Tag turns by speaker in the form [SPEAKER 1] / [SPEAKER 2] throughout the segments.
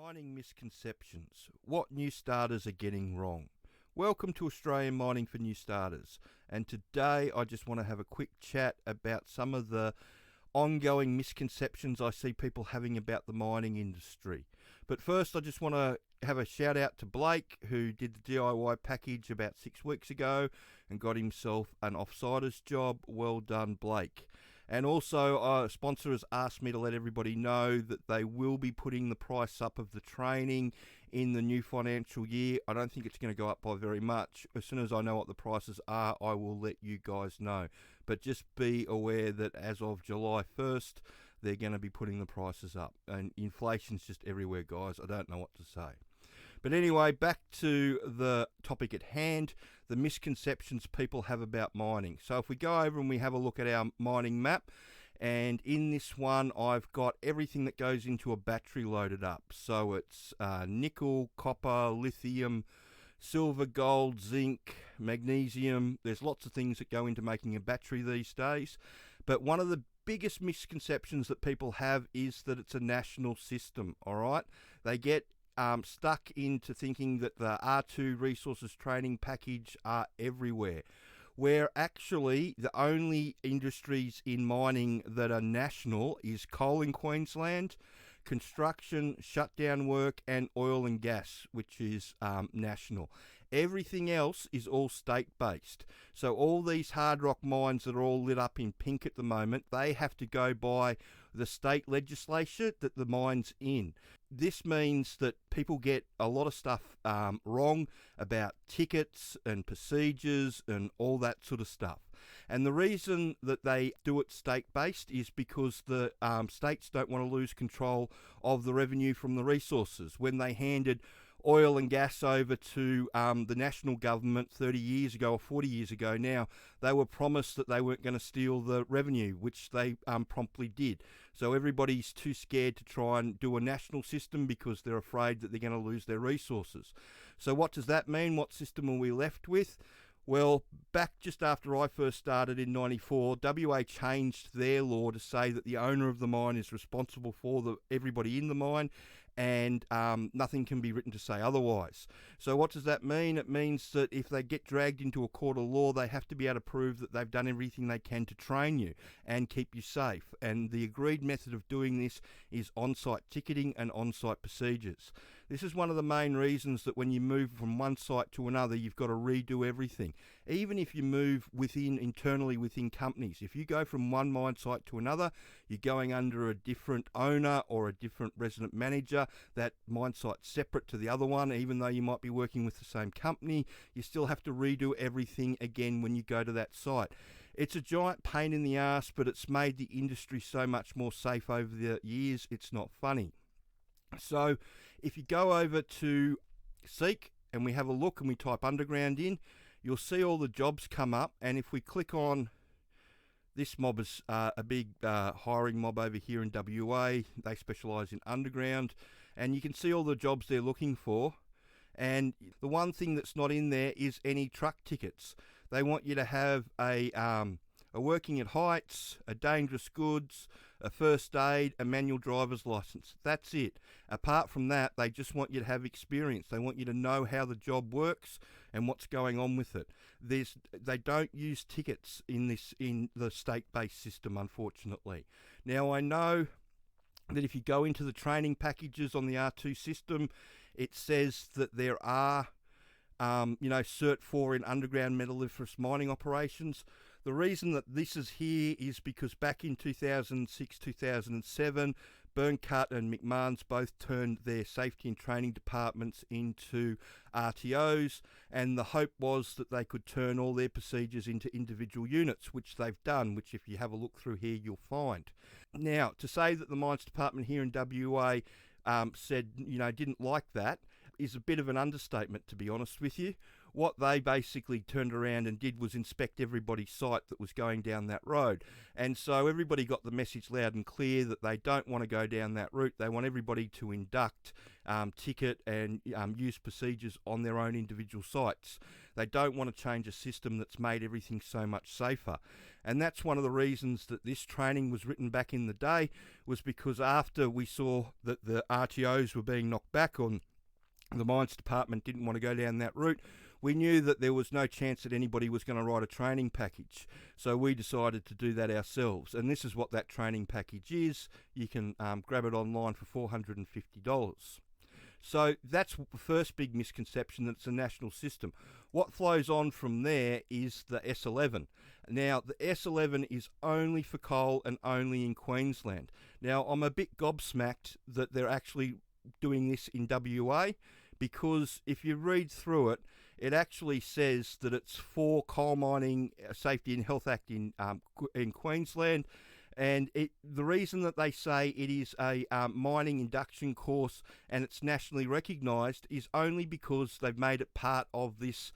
[SPEAKER 1] Mining misconceptions. What new starters are getting wrong. Welcome to Australian Mining for New Starters. And today I just want to have a quick chat about some of the ongoing misconceptions I see people having about the mining industry. But first I just want to have a shout out to Blake, who did the DIY package about 6 weeks ago and got himself an offsiders job. Well done, Blake. And also, a sponsor has asked me to let everybody know that they will be putting the price up of the training in the new financial year. I don't think it's going to go up by very much. As soon as I know what the prices are, I will let you guys know. But just be aware that as of July 1st, they're going to be putting the prices up. And inflation's just everywhere, guys. I don't know what to say. But anyway, back to the topic at hand, the misconceptions people have about mining. So if we go over and we have a look at our mining map, and in this one I've got everything that goes into a battery loaded up. So it's nickel, copper, lithium, silver, gold, zinc, magnesium. There's lots of things that go into making a battery these days. But one of the biggest misconceptions that people have is that it's a national system, all right? They get stuck into thinking that the R2 resources training package are everywhere, where actually the only industries in mining that are national is coal in Queensland, construction, shutdown work, and oil and gas, which is national. Everything else is all state-based. So all these Hardrock mines that are all lit up in pink at the moment, they have to go by the state legislature that the mine's in. This means that people get a lot of stuff wrong about tickets and procedures and all that sort of stuff. And the reason that they do it state-based is because the states don't want to lose control of the revenue from the resources. When they handed oil and gas over to the national government 30 years ago or 40 years ago now, they were promised that they weren't going to steal the revenue, which they promptly did. So everybody's too scared to try and do a national system because they're afraid that they're going to lose their resources. So what does that mean? What system are we left with? Well, back just after I first started in 94, WA changed their law to say that the owner of the mine is responsible for everybody in the mine, and nothing can be written to say otherwise. So what does that mean? It means that if they get dragged into a court of law, they have to be able to prove that they've done everything they can to train you and keep you safe. And the agreed method of doing this is on-site ticketing and on-site procedures. This is one of the main reasons that when you move from one site to another, you've got to redo everything. Even if you move internally within companies, if you go from one mine site to another, you're going under a different owner or a different resident manager. That mine site's separate to the other one. Even though you might be working with the same company, you still have to redo everything again when you go to that site. It's a giant pain in the ass, but it's made the industry so much more safe over the years, it's not funny. So if you go over to Seek and we have a look and we type underground in, you'll see all the jobs come up. And if we click on this mob, is a big hiring mob over here in WA. They specialise in underground, and you can see all the jobs they're looking for. And the one thing that's not in there is any truck tickets. They want you to have a working at heights, a dangerous goods, a first aid, a manual driver's license. That's it. Apart from that, they just want you to have experience. They want you to know how the job works and what's going on with it. They don't use tickets in the state-based system, unfortunately. Now, I know that if you go into the training packages on the R2 system, it says that there are Cert 4 in underground metalliferous mining operations. The reason that this is here is because back in 2006, 2007, Burncut and McMahon's both turned their safety and training departments into RTOs, and the hope was that they could turn all their procedures into individual units, which they've done, which if you have a look through here, you'll find. Now, to say that the mines department here in WA said, didn't like that is a bit of an understatement, to be honest with you. What they basically turned around and did was inspect everybody's site that was going down that road. And so everybody got the message loud and clear that they don't want to go down that route. They want everybody to induct, ticket and use procedures on their own individual sites. They don't want to change a system that's made everything so much safer. And that's one of the reasons that this training was written back in the day, was because after we saw that the RTOs were being knocked back on, the mines department didn't want to go down that route, we knew that there was no chance that anybody was going to write a training package. So we decided to do that ourselves. And this is what that training package is. You can grab it online for $450. So that's the first big misconception, that it's a national system. What flows on from there is the S11. Now, the S11 is only for coal and only in Queensland. Now, I'm a bit gobsmacked that they're actually doing this in WA, because if you read through it, it actually says that it's for Coal Mining Safety and Health Act in Queensland. And the reason that they say it is a mining induction course and it's nationally recognised is only because they've made it part of this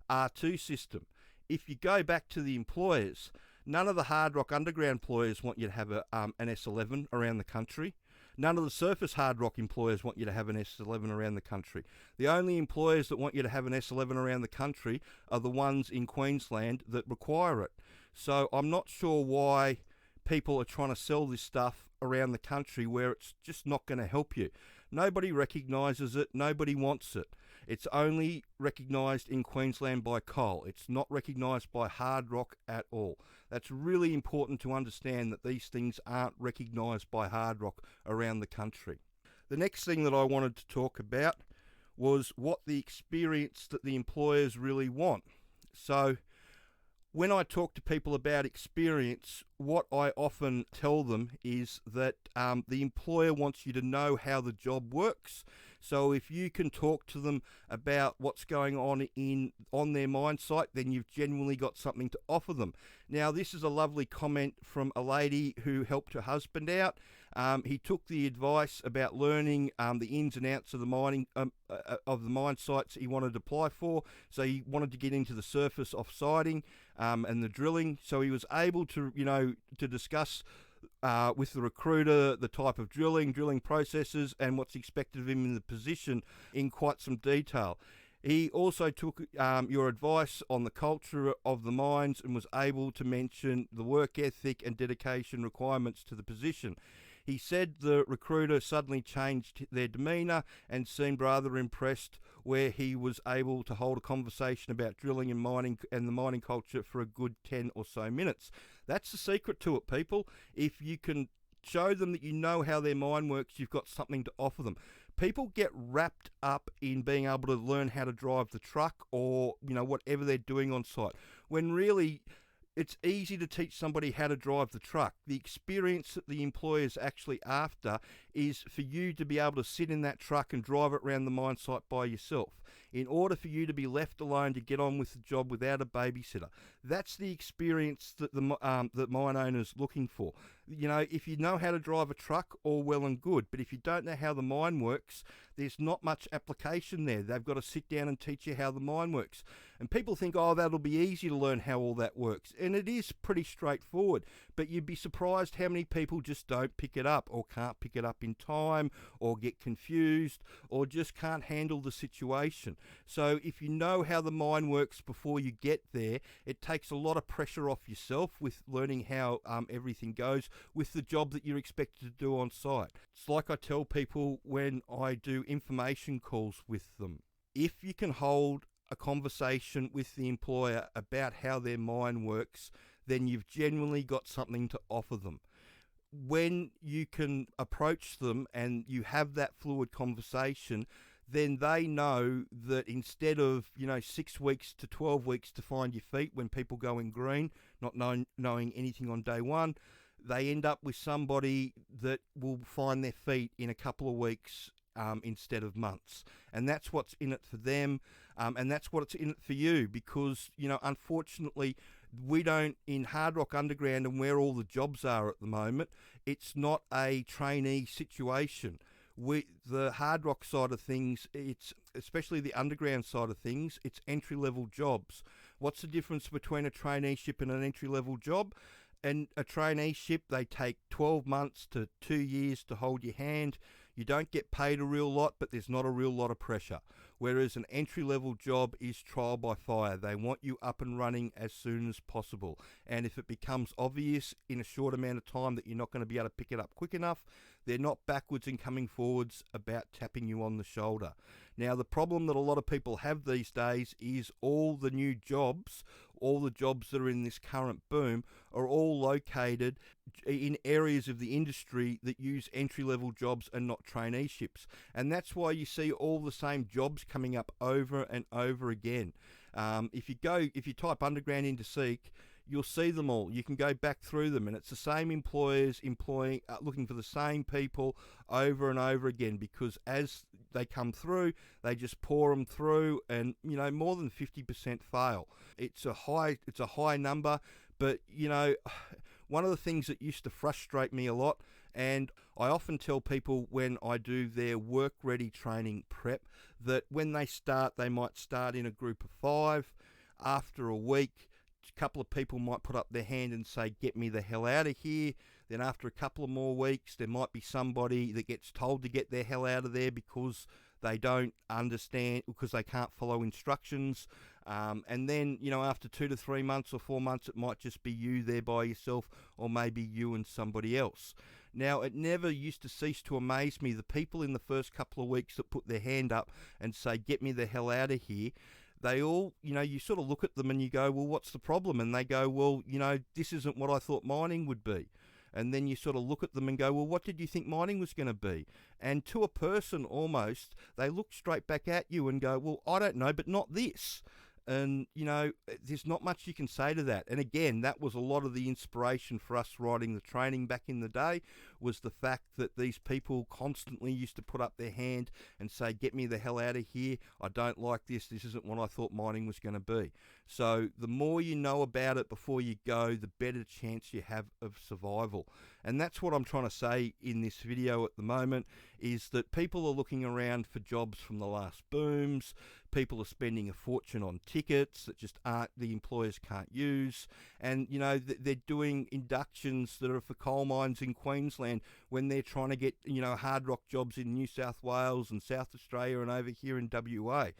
[SPEAKER 1] R2 system. If you go back to the employers, none of the Hardrock underground employers want you to have an S11 around the country. None of the surface Hardrock employers want you to have an S11 around the country. The only employers that want you to have an S11 around the country are the ones in Queensland that require it. So I'm not sure why people are trying to sell this stuff around the country where it's just not going to help you. Nobody recognises it. Nobody wants it. It's only recognised in Queensland by coal. It's not recognised by Hardrock at all. That's really important to understand, that these things aren't recognised by Hardrock around the country. The next thing that I wanted to talk about was what the experience that the employers really want. So when I talk to people about experience, what I often tell them is that the employer wants you to know how the job works. So if you can talk to them about what's going on their mine site, then you've genuinely got something to offer them. Now, this is a lovely comment from a lady who helped her husband out. He took the advice about learning the ins and outs of the mining of the mine sites he wanted to apply for. So he wanted to get into the surface offsiding and the drilling. So he was able to, to discuss with the recruiter the type of drilling processes and what's expected of him in the position in quite some detail. He also took your advice on the culture of the mines and was able to mention the work ethic and dedication requirements to the position. He said the recruiter suddenly changed their demeanour and seemed rather impressed, where he was able to hold a conversation about drilling and mining and the mining culture for a good 10 or so minutes. That's the secret to it, people. If you can show them that you know how their mine works, you've got something to offer them. People get wrapped up in being able to learn how to drive the truck or, whatever they're doing on site, when really it's easy to teach somebody how to drive the truck. The experience that the employer's actually after is for you to be able to sit in that truck and drive it around the mine site by yourself, in order for you to be left alone to get on with the job without a babysitter. That's the experience that that mine owner's looking for. If you know how to drive a truck, all well and good, but if you don't know how the mine works, there's not much application there. They've got to sit down and teach you how the mine works. And people think, that'll be easy to learn how all that works. And it is pretty straightforward, but you'd be surprised how many people just don't pick it up, or can't pick it up in time, or get confused, or just can't handle the situation. So if you know how the mine works before you get there, it takes a lot of pressure off yourself with learning how everything goes with the job that you're expected to do on site. It's like I tell people when I do information calls with them. If you can hold a conversation with the employer about how their mine works, then you've genuinely got something to offer them. When you can approach them and you have that fluid conversation, then they know that instead of 6 weeks to 12 weeks to find your feet when people go in green, not knowing anything on day one, they end up with somebody that will find their feet in a couple of weeks instead of months. And that's what's in it for them, and that's what's in it for you, because unfortunately we don't, in Hardrock Underground and where all the jobs are at the moment, it's not a trainee situation. The Hardrock side of things, it's especially the underground side of things, it's entry-level jobs. What's the difference between a traineeship and an entry-level job? And a traineeship, they take 12 months to 2 years to hold your hand. You don't get paid a real lot, but there's not a real lot of pressure. Whereas an entry-level job is trial by fire. They want you up and running as soon as possible. And if it becomes obvious in a short amount of time that you're not going to be able to pick it up quick enough, they're not backwards and coming forwards about tapping you on the shoulder. Now, the problem that a lot of people have these days is all the new jobs, all the jobs that are in this current boom, are all located in areas of the industry that use entry-level jobs and not traineeships. And that's why you see all the same jobs coming up over and over again. If you type underground into Seek, you'll see them all. You can go back through them, and it's the same employers looking for the same people over and over again, because as they come through, they just pour them through, and more than 50% fail. It's a high number, but one of the things that used to frustrate me a lot, and I often tell people when I do their work-ready training prep, that when they start, they might start in a group of 5. After a week, a couple of people might put up their hand and say, "Get me the hell out of here." Then after a couple of more weeks, there might be somebody that gets told to get their hell out of there because they don't understand, because they can't follow instructions. And then, after 2 to 3 months or 4 months, it might just be you there by yourself, or maybe you and somebody else. Now, it never used to cease to amaze me, the people in the first couple of weeks that put their hand up and say, "Get me the hell out of here." They all, you sort of look at them and you go, "Well, what's the problem?" And they go, "Well, this isn't what I thought mining would be." And then you sort of look at them and go, "Well, what did you think mining was going to be?" And to a person almost, they look straight back at you and go, "Well, I don't know, but not this." And, there's not much you can say to that. And again, that was a lot of the inspiration for us writing the training back in the day, was the fact that these people constantly used to put up their hand and say, "Get me the hell out of here. I don't like this. This isn't what I thought mining was going to be." So the more you know about it before you go, the better chance you have of survival. And that's what I'm trying to say in this video at the moment, is that people are looking around for jobs from the last booms. People are spending a fortune on tickets that just the employers can't use. And, they're doing inductions that are for coal mines in Queensland when they're trying to get, Hardrock jobs in New South Wales and South Australia and over here in WA.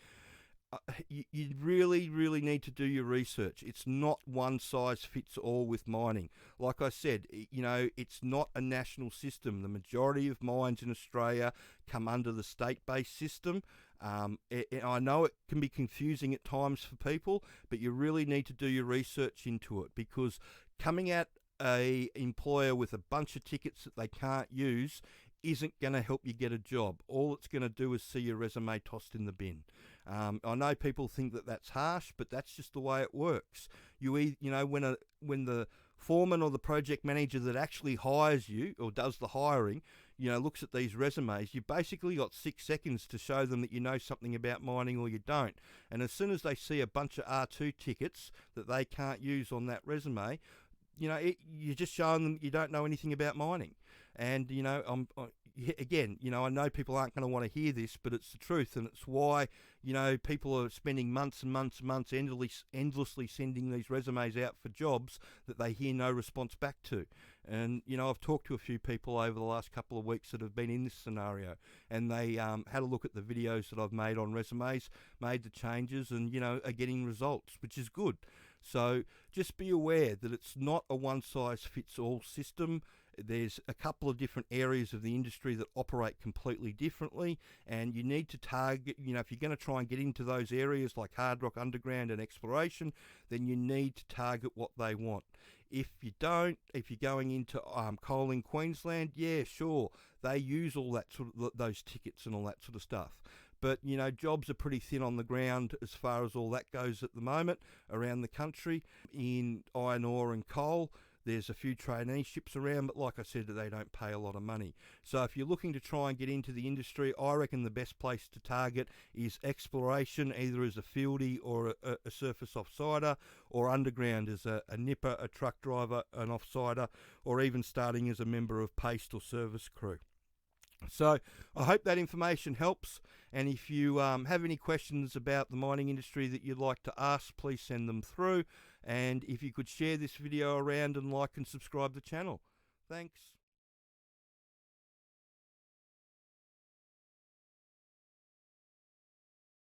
[SPEAKER 1] You really, really need to do your research. It's not one size fits all with mining. Like I said, it's not a national system. The majority of mines in Australia come under the state-based system. I know it can be confusing at times for people, but you really need to do your research into it, because coming at a employer with a bunch of tickets that they can't use isn't going to help you get a job. All it's going to do is see your resume tossed in the bin. I know people think that that's harsh, but that's just the way it works. When the foreman or the project manager that actually hires you or does the hiring, looks at these resumes, you've basically got 6 seconds to show them that you know something about mining or you don't. And as soon as they see a bunch of R2 tickets that they can't use on that resume, you're just showing them you don't know anything about mining. And, I know people aren't going to want to hear this, but it's the truth. And it's why, people are spending months and months and months endlessly sending these resumes out for jobs that they hear no response back to. And, I've talked to a few people over the last couple of weeks that have been in this scenario, and they had a look at the videos that I've made on resumes, made the changes, and, are getting results, which is good. So just be aware that it's not a one-size-fits-all system. There's a couple of different areas of the industry that operate completely differently, and you need to target, if you're going to try and get into those areas like Hardrock, underground and exploration, then you need to target what they want. If you don't, if you're going into coal in Queensland, yeah, sure, they use all that those tickets and all that sort of stuff. But, jobs are pretty thin on the ground as far as all that goes at the moment around the country. In iron ore and coal, there's a few traineeships around, but like I said, they don't pay a lot of money. So if you're looking to try and get into the industry, I reckon the best place to target is exploration, either as a fieldy or a surface offsider, or underground as a nipper, a truck driver, an offsider, or even starting as a member of paste or service crew. So I hope that information helps, and if you have any questions about the mining industry that you'd like to ask, please send them through, and if you could share this video around and like and subscribe the channel. Thanks.